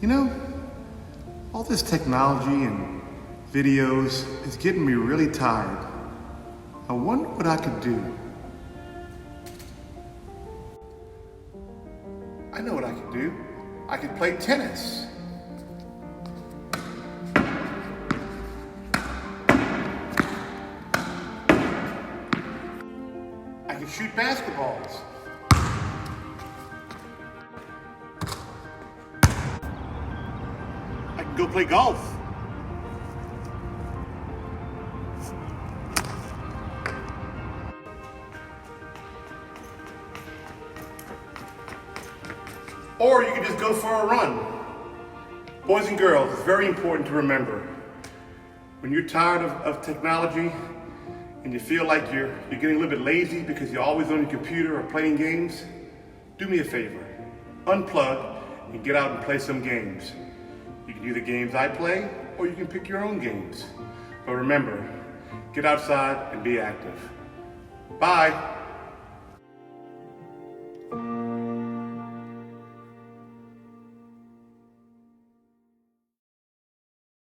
You know, all this technology and videos is getting me really tired. I wonder what I could do. I know what I could do. I could play tennis. I could shoot basketballs. I can go play golf. Or you can just go for a run. Boys and girls, it's very important to remember. When you're tired of technology and you feel like you're getting a little bit lazy because you're always on your computer or playing games, do me a favor. Unplug and get out and play some games. You can do the games I play, or you can pick your own games. But remember, get outside and be active. Bye.